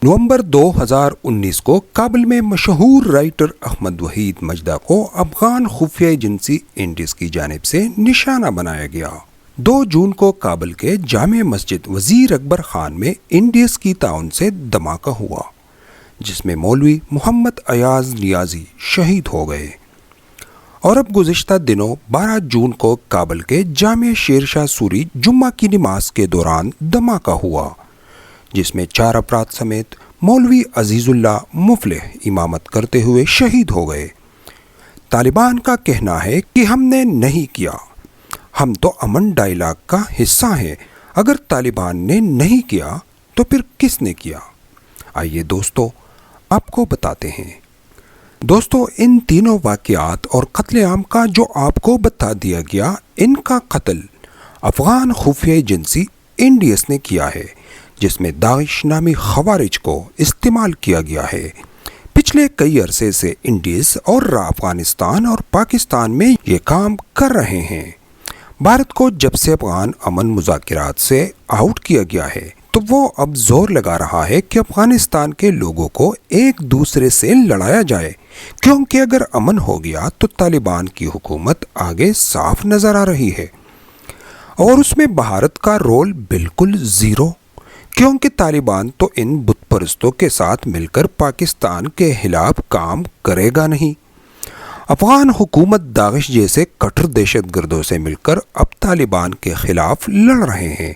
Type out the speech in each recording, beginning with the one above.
نومبر 2019 کو کابل میں مشہور رائٹر احمد وحید مجدہ کو افغان خفیہ ایجنسی انڈس کی جانب سے نشانہ بنایا گیا۔ 2 جون کو کابل کے جامع مسجد وزیر اکبر خان میں انڈس کی تعاون سے دھماکہ ہوا، جس میں مولوی محمد ایاز نیازی شہید ہو گئے۔ اور اب گزشتہ دنوں 12 جون کو کابل کے جامع شیر شاہ سوری جمعہ کی نماز کے دوران دھماکہ ہوا، جس میں 4 افراد سمیت مولوی عزیز اللہ مفلح امامت کرتے ہوئے شہید ہو گئے۔ طالبان کا کہنا ہے کہ ہم نے نہیں کیا، ہم تو امن ڈائیلاگ کا حصہ ہیں۔ اگر طالبان نے نہیں کیا تو پھر کس نے کیا؟ آئیے دوستو آپ کو بتاتے ہیں۔ دوستو، ان تینوں واقعات اور قتل عام کا جو آپ کو بتا دیا گیا، ان کا قتل افغان خفیہ ایجنسی انڈس نے کیا ہے، جس میں داعش نامی خوارج کو استعمال کیا گیا ہے۔ پچھلے کئی عرصے سے انڈس اور افغانستان اور پاکستان میں یہ کام کر رہے ہیں۔ بھارت کو جب سے افغان امن مذاکرات سے آؤٹ کیا گیا ہے تو وہ اب زور لگا رہا ہے کہ افغانستان کے لوگوں کو ایک دوسرے سے لڑایا جائے، کیونکہ اگر امن ہو گیا تو طالبان کی حکومت آگے صاف نظر آ رہی ہے، اور اس میں بھارت کا رول بالکل زیرو، کیونکہ طالبان تو ان بت پرستوں کے ساتھ مل کر پاکستان کے خلاف کام کرے گا نہیں۔ افغان حکومت داعش جیسے کٹر دہشت گردوں سے مل کر اب طالبان کے خلاف لڑ رہے ہیں،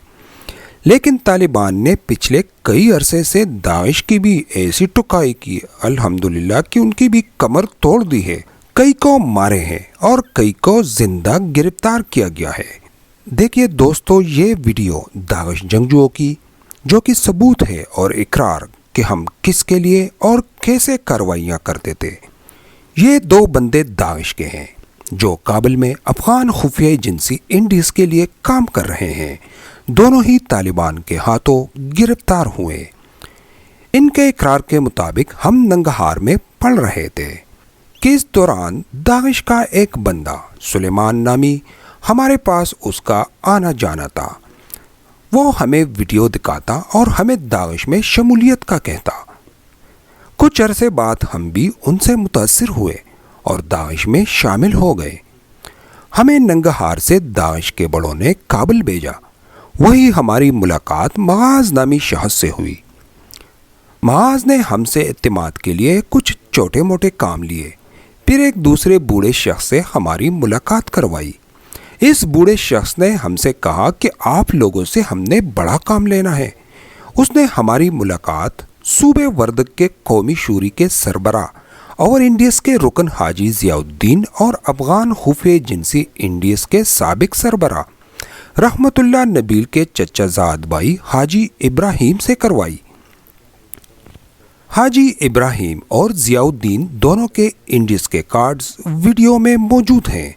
لیکن طالبان نے پچھلے کئی عرصے سے داعش کی بھی ایسی ٹکائی کی الحمدللہ کہ ان کی بھی کمر توڑ دی ہے، کئی کو مارے ہیں اور کئی کو زندہ گرفتار کیا گیا ہے۔ دیکھیے دوستو، یہ ویڈیو داعش جنگجوؤں کی، جو کہ ثبوت ہے اور اقرار کہ ہم کس کے لیے اور کیسے کارروائیاں کرتے تھے۔ یہ 2 بندے داعش کے ہیں جو کابل میں افغان خفیہ ایجنسی انڈس کے لیے کام کر رہے ہیں۔ دونوں ہی طالبان کے ہاتھوں گرفتار ہوئے۔ ان کے اقرار کے مطابق ہم ننگہار میں پڑھ رہے تھے کہ اس دوران داعش کا ایک بندہ سلیمان نامی ہمارے پاس اس کا آنا جانا تھا۔ وہ ہمیں ویڈیو دکھاتا اور ہمیں داعش میں شمولیت کا کہتا۔ کچھ عرصے بعد ہم بھی ان سے متاثر ہوئے اور داعش میں شامل ہو گئے۔ ہمیں ننگہار سے داعش کے بڑوں نے کابل بھیجا۔ وہی ہماری ملاقات معاذ نامی شخص سے ہوئی۔ معاذ نے ہم سے اعتماد کے لیے کچھ چھوٹے موٹے کام لیے، پھر ایک دوسرے بوڑھے شخص سے ہماری ملاقات کروائی۔ اس بوڑھے شخص نے ہم سے کہا کہ آپ لوگوں سے ہم نے بڑا کام لینا ہے۔ اس نے ہماری ملاقات صوبے وردک کے قومی شوری کے سربراہ اور انڈس کے رکن حاجی ضیاء الدین اور افغان خفیہ ایجنسی انڈس کے سابق سربراہ رحمت اللہ نبیل کے چچا زاد بھائی حاجی ابراہیم سے کروائی۔ حاجی ابراہیم اور ضیاء الدین دونوں کے انڈس کے کارڈز ویڈیو میں موجود ہیں۔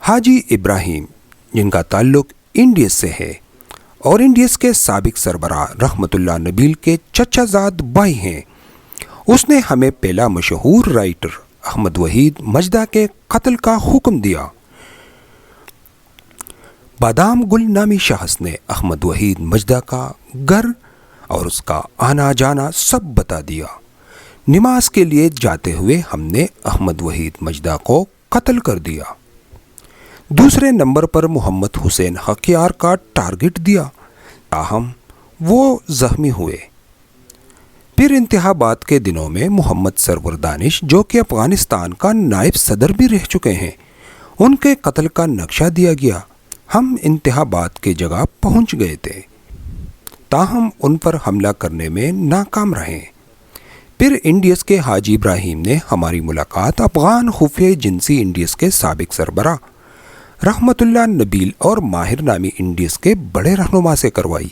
حاجی ابراہیم، جن کا تعلق انڈس سے ہے اور انڈس کے سابق سربراہ رحمت اللہ نبیل کے چچا زاد بھائی ہیں، اس نے ہمیں پہلا مشہور رائٹر احمد وحید مجدہ کے قتل کا حکم دیا۔ بادام گل نامی شخص نے احمد وحید مجدہ کا گھر اور اس کا آنا جانا سب بتا دیا۔ نماز کے لیے جاتے ہوئے ہم نے احمد وحید مجدہ کو قتل کر دیا۔ دوسرے نمبر پر محمد حسین حقیار کا ٹارگٹ دیا، تاہم وہ زخمی ہوئے۔ پھر انتخابات کے دنوں میں محمد سرور دانش، جو کہ افغانستان کا نائب صدر بھی رہ چکے ہیں، ان کے قتل کا نقشہ دیا گیا۔ ہم انتخابات کی جگہ پہنچ گئے تھے، تاہم ان پر حملہ کرنے میں ناکام رہے۔ پھر انڈس کے حاجی ابراہیم نے ہماری ملاقات افغان خفیہ ایجنسی انڈس کے سابق سربراہ رحمت اللہ نبیل اور ماہر نامی انڈس کے بڑے رہنما سے کروائی۔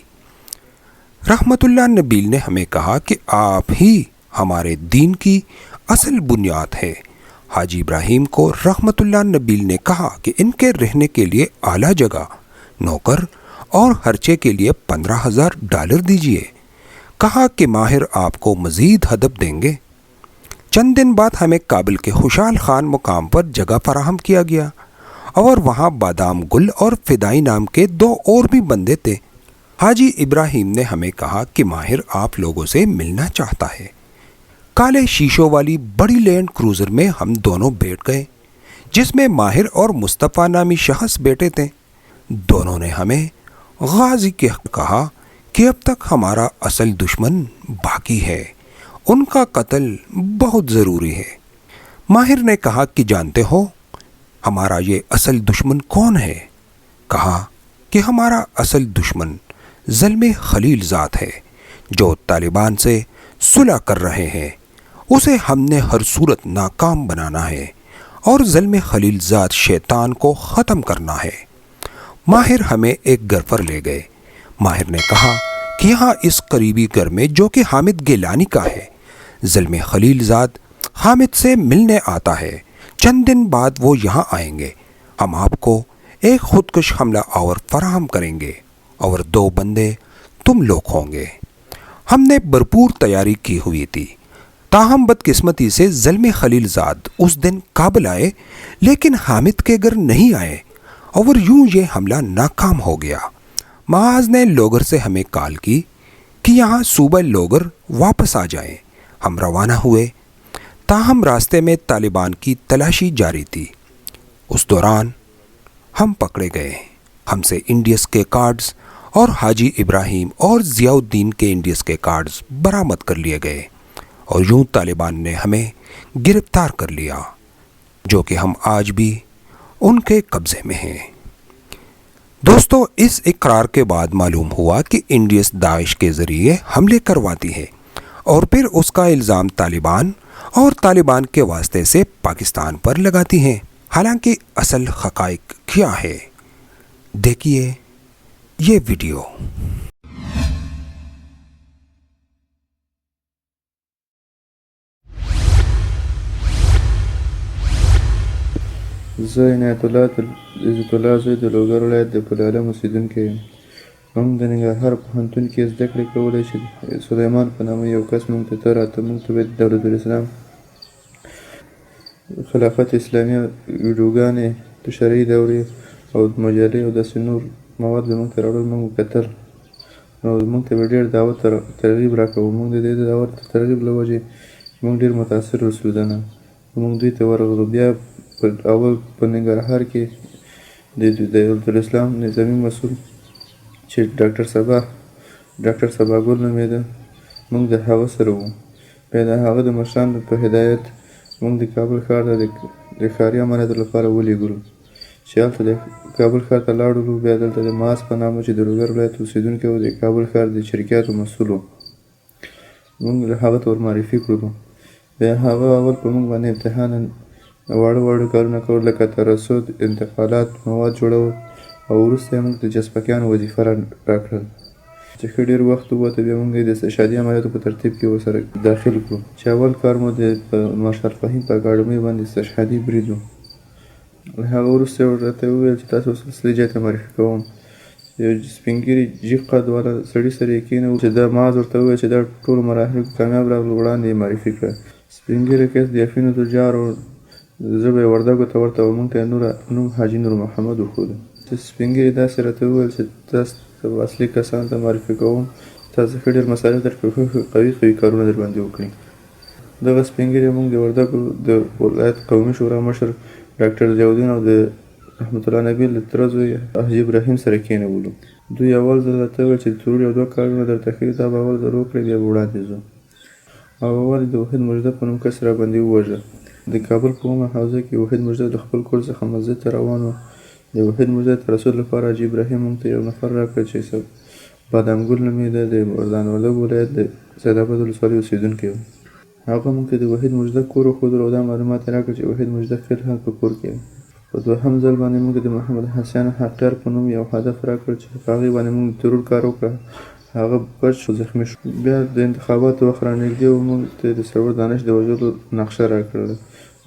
رحمت اللہ نبیل نے ہمیں کہا کہ آپ ہی ہمارے دین کی اصل بنیاد ہے۔ حاجی ابراہیم کو رحمت اللہ نبیل نے کہا کہ ان کے رہنے کے لیے اعلیٰ جگہ، نوکر اور خرچے کے لیے $15,000 دیجیے۔ کہا کہ ماہر آپ کو مزید ہدف دیں گے۔ چند دن بعد ہمیں کابل کے خوشحال خان مقام پر جگہ فراہم کیا گیا، اور وہاں بادام گل اور فدائی نام کے 2 اور بھی بندے تھے۔ حاجی ابراہیم نے ہمیں کہا کہ ماہر آپ لوگوں سے ملنا چاہتا ہے۔ کالے شیشوں والی بڑی لینڈ کروزر میں ہم دونوں بیٹھ گئے، جس میں ماہر اور مصطفیٰ نامی شخص بیٹھے تھے۔ دونوں نے ہمیں غازی کے کہا کہ اب تک ہمارا اصل دشمن باقی ہے، ان کا قتل بہت ضروری ہے۔ ماہر نے کہا کہ جانتے ہو ہمارا یہ اصل دشمن کون ہے؟ کہا کہ ہمارا اصل دشمن زلمے خلیل ذات ہے، جو طالبان سے صلح کر رہے ہیں۔ اسے ہم نے ہر صورت ناکام بنانا ہے اور زلمے خلیل ذات شیطان کو ختم کرنا ہے۔ ماہر ہمیں ایک گھر پر لے گئے۔ ماہر نے کہا کہ یہاں اس قریبی گھر میں، جو کہ حامد گیلانی کا ہے، زلمے خلیل ذات حامد سے ملنے آتا ہے۔ چند دن بعد وہ یہاں آئیں گے۔ ہم آپ کو ایک خودکش حملہ آور فراہم کریں گے اور 2 بندے تم لوگ ہوں گے۔ ہم نے بھرپور تیاری کی ہوئی تھی، تاہم بدقسمتی سے زلمے خلیل ذات اس دن کابل آئے لیکن حامد کے گھر نہیں آئے اور یوں یہ حملہ ناکام ہو گیا۔ معاذ نے لوگر سے ہمیں کال کی کہ یہاں صوبہ لوگر واپس آ جائیں۔ ہم روانہ ہوئے، تاہم راستے میں طالبان کی تلاشی جاری تھی۔ اس دوران ہم پکڑے گئے۔ ہم سے انڈیس کے کارڈز اور حاجی ابراہیم اور ضیاء الدین کے انڈیس کے کارڈز برآمد کر لیے گئے اور یوں طالبان نے ہمیں گرفتار کر لیا، جو کہ ہم آج بھی ان کے قبضے میں ہیں۔ دوستو، اس اقرار کے بعد معلوم ہوا کہ انڈیس داعش کے ذریعے حملے کرواتی ہے اور پھر اس کا الزام طالبان اور طالبان کے واسطے سے پاکستان پر لگاتی ہیں۔ حالانکہ اصل حقائق کیا ہے، دیکھیے یہ ویڈیو۔ زه عنایت الله عزت الله زوی د لوګر ولایت د پل عالم اوسېدونکی یم. موږ د ننګرهار پوهنتون کې زده کړې کولی چې سلیمان په نامه یو کس موږ ته موږ ته به د دولتالاسلام خلافت اسلامي ویډیوګانې د شرعي دورې او مجلې او داسې نور مواد به موږ ته راوړل. موږ وکتل نو موږ ته به ډېر دعوت ترغیب راکوو. موږ د دې دعوت ترغیب له وجې موږ ډېر متاثر اوسو دنه موږ دوی ته ورغلو. بیا اول په ننګرهار کې د دولتالاسلام نظامي مسؤل چې ډاکټر صبا ګل نومېده، موږ د هغه سره وو. بیا د هغه د مشرانو په هدایت موږ د کابل ښار ته د ښاري امنیت لپاره ولیږلو چې هلته د کابل ښار ته لاړلو. بیا دلته د معاذ په نامه چې د لوګر ولایت اوسېدونکی و، د کابل ښار د شرکیاتو مسؤل و، موږ هغه ته ورمعرفي کړلو. بیا هغه اول په موږ باندې امتحان واړه کارونه کول، لکه ترصد، انتقالات، مواد جوړول، او وروسته یې موږ د جسپکیانو وظیفه راکړل چې ښه ډېر وخت ووته. بیا موږ یې د استشهادي عملیاتو په ترتیب کې ورسره داخل کړو چې اول کار مو د مارشال فهیم په اکاډمۍ باندې استشهادي برید و. له هغه وروسته یې راته وویل چې تاسو اوس اصلي ځای ته معرفي کوم. یو سپین ږیري جیغ قد والا سړي سره یې کېنوو چې دا معاذ ورته وویل چې دا ټولو مراحلو کې کامیاب راغلو، وړاندې یې معرفي کړه. سپین ږیری کس د یفینو تجار و، زه به یې وردګو ته ورته وم. موږ ته یې نوم حاجي نور محمد وښوده. چې سپین ږیري داسې راته وویل چې تاسو ته اصلي کسانو ته معرفي کوم، تاسو ښه ډېر مسالې درکړو، قوي کارونه در باندې وکړي. دغه سپین ږیري موږ د وردګو د ولایت قومي شورا مشر ډاکټر ضیاء الدین او د رحمت الله نبي له تره زوی حاجي ابراهیم سره کېنولو. دوی اول ځل راته وویل چې ضرور 1-2 کارونه درته ښیي، دا به اول ځل وکړئ، بیا به وړاندې ځو. او اول د وحید مجده په نوم کس را باندې ووژه. د کابل په عامه حوزه کې وحید مجده د خپل کور څخه مسجد ته روان و. د وحید مجده ترصد لپاره حاجي ابراهیم موږ ته یو نفر راکړ چې بادام ګل نومېده، د وردان وردګ ولایت د سیدآباد ولسوالۍ اوسېدونکی و. هغه موږ ته د وحید مجده کور وښودلو او دا معلومات یې راکړل چې وحید مجده فعلا په کور کې و. په دوهم ځل باندې موږ د محمد حسین حقیار په نوم یو هدف راکړ چې په هغې باندې موږ ترور کار وکړه. هغه بچ شو، زخمي شو. بیا د انتخاباتو وخت رانږدې و، موږ ته د سرور دانش د وژلو نقشه راکړله.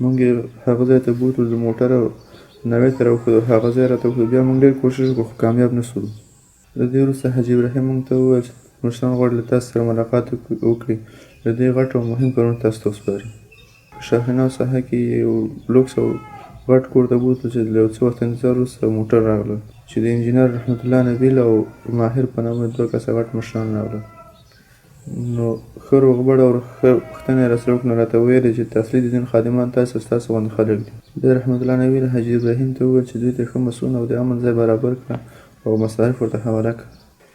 موږ یې هغه ځای ته بوتلو، د موټره نوې ته راوښودو، هغه ځای راته وښودو. بیا موږ ډېر کوشش وکړو خو کامیاب نه شولو. له دې وروسته حاجي ابراهیم موږ ته وویل چې مشران غواړي له تاسو سره ملاقات وکړي، له دې غټ او مهم کارونه تاسو ته وسپاري. په شاهیناو ساحه کې یو لوکس او غټ کور ته بوتلو چې له یو څه وخت انتظار وروسته موټر راغله. چې د انجینر رحمت الله نبیل او ماهر په نامه 2 کسه غټ مشران راغلل. نو ښه روغبړ او ښه پوښتنې یې راسره وکړه. راته ویل چې د اصلي د دین خادمان تاسو ستاسو غوندې خلک دي. بیا رحمت الله نبیل حاجي ابراهیم ته وویل چې دوی ته ښه مسونه او د امن ځای برابر کړه او مصارف ورته حواله کړه.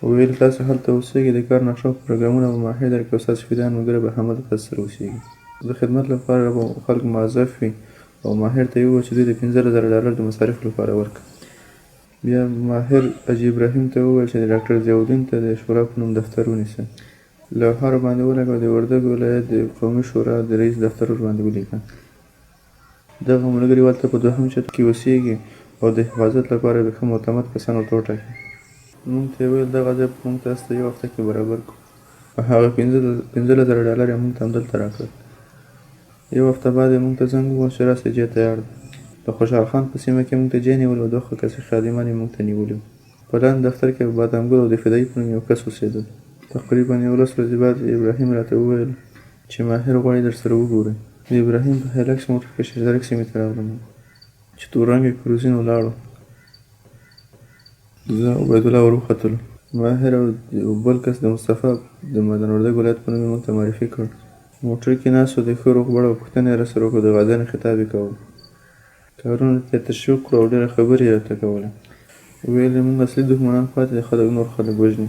ویل تاسو هلته اوسېږئ، د کار نقشه او پروګرامونه به ماهر درکړي او ستاسو فدایان ملګري به همدلته تاسو سره اوسېږي. د خدمت لپاره به خلک موظف وي او ماهر ته یې وویل چې دوی د $15,000 د مصارفو لپاره ورکړه. بیا ماهر حاجي ابراهیم ته وویل چې د ډاکټر ضیاءالدین ته د شورا په نوم دفتر ونیسه. لوحه باندې ولګوه، د وردګ ولایت د قومي شورا د رئیس دفتر ورباندې ولیکه. دغه ملګري ولته په 2م چت کې اوسېږي او د حفاظت لپاره به ښه معتمد کسان ورته وټاکي. موږ ته یې ویل دغه ځای موږ تاسو ته 1 هفته کې برابر کړو. هغه $15,000 یې موږ ته همدلته راکړل. 1 هفته بعد یې موږ ته زنګ ووهه چې راسئ جای تیار دی. د خوشحال خان په سیمه کې موږ ته ځای نیولو او 2 کسه خادمان یې موږ ته نیولي وو. په لاندې دفتر کې بادامګل او د فدایي په نوم یو کس اوسېده. تقریبا 11 ورځې بعد ابراهیم راته وویل چې ماهر غواړي درسره وګورئ. د ابراهیم په هیلکس موټر کې شیرزرک سیمې ته راغلم چې تور رنګه کروزین ولاړو. زه عبیدالله ور وختلو. ماهر او بل کس د مصطفی د مدن وردګ ولایت په نوم یې موږ ته معرفي کړ. موټر کې ناست و، د ښه روغبړ او پوښتنې یې راسره وکړو. د غازیانو خطاب یې کوو. کارونو ته یې تشویق کړو او ډېره خبرې یې راته کولې. ویل یې موږ اصلي دښمنان پاتې دي، خلک نور خلک وژني.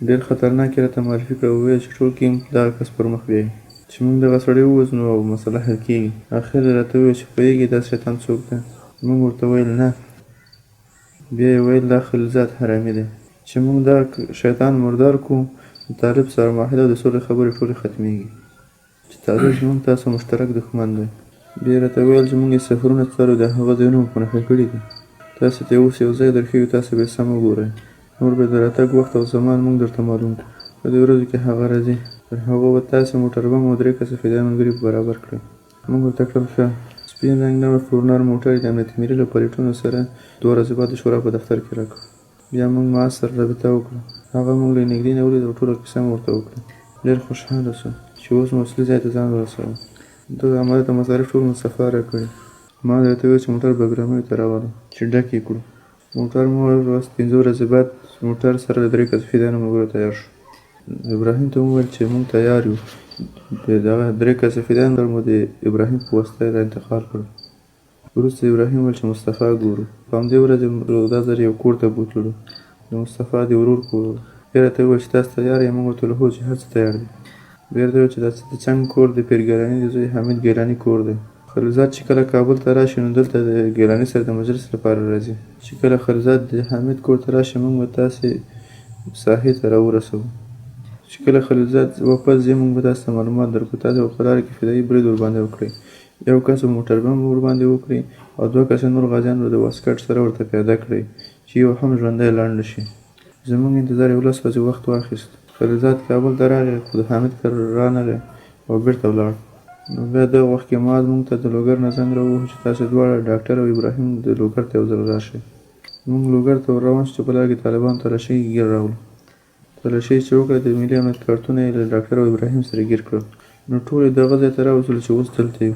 ډېر خطرناک یې راته معرفي کړه. وویل چې ټول ټیم دغه کس پر مخ بیایي چې موږ دغه سړی ووژنو او مسله حل کېږي. اخر یې راته وویل چې پوهېږې دا شیطان څوک دی؟ موږ ورته ویل نه. بیا یې ویل دا خلیلزاد حرامي دی چې موږ دا شیطان مردار کړو. د طالب سره معاهده او د سولې خبرې ټولې ختمېږي چې طالب زموږ تاسو مشترک دښمن دی. بیا یې راته ویل چې موږ یې سفرونه څارو، د هغه ځایونه مو په نښه کړي دي. تاسو ته اوس یو ځای درښیو، تاسو به یې سم وګورئ. نور به د راتګ وخت او زمان موږ درته معلوم کړو. په دې ورځو کې هغه راځي، تر هغو به تاسې موټر بم او 3 کسه فدایي ملګري برابر کړئ. موږ ورته کړل ښه. سپین رنګ نوی فورنر موټر د امنیتي ملي له پلیټونو سره 2 ورځې بعد د شورا په دفتر کې راکړ. بیا موږ معاذ سره رابطه وکړه. هغه موږ له نږدې نه ولید او ټوله کیسه مو ورته وکړه. ډېر خوشحاله شو چې اوس مو اصلي ځای ته ځان ورسوه. دغه عملیات او مصارف ټول مصطفی راکړي. ما درته وویل چې موټر بګرامیو ته راولم چې ډک یې کړو. موټر مو 15 ورځې بعد موټر سره د 3 کسه فدایانو ملګرو تیار شو. ابراهیم ته وویل چې موږ تیار یو. دغه 3 کسه فدایان مو د ابراهیم په واسطه را انتقال کړل. وروسته ابراهیم وویل چې مصطفی ګورو. په همدې ورځ دا ځل یو کور ته بوتلو، د مصطفی د ورور کور. بیا راته وویل چې تاسو تیار یې؟ موږ ورته وویل هو چې هر څه تیار دي. بیا راته وویل چې دا د څنګ کور د پیر ګیلاني د زوی حمید ګیلاني کور دی. خلیلزاد چې کله کابل ته راشي نو دلته د ګیلاني سره د مجلس لپاره راځي. چې کله خلیلزاد د حمید کور ته راشي موږ به تاسې ساحې ته راورسوو. چې کله خلیلزاد واپس ځي موږ به تاسو ته معلومات درکړو. تاسې به په لاره کې فدایي برید ورباندې وکړئ. 1 کس موټر بم ورباندې وکړي او 2 کس نور غازیان به د واسکټ سره ورته پیاده کړئ چې یو هم ژوندی لاړ نه شي. زموږ انتظار 11 ورځې وخت واخیست. خلیلزاد کابل ته راغی خو د حمید کره رانغی او بېرته ولاړ. نو بیا دغه وخت کې معاذ موږ ته د لوګر نه زنګ راووهه چې تاسې دواړه ډاکټر او ابراهیم د لوګر ته یو ځل راشئ. موږ لوګر ته ور روان شو چې په لاره کې طالبان تلاشۍ ګیر راغلو. تلاشۍ چې وکړه د ملي امنیت کارتونه یې له ډاکټر او ابراهیم سره ګیر کړل. نو ټول یې دغه ځای ته راوستلو چې اوس دلته یو.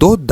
2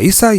ISI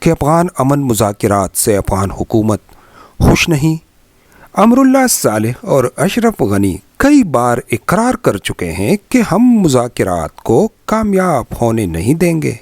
کہ افغان امن مذاکرات سے افغان حکومت خوش نہیں۔ امراللہ صالح اور اشرف غنی کئی بار اقرار کر چکے ہیں کہ ہم مذاکرات کو کامیاب ہونے نہیں دیں گے۔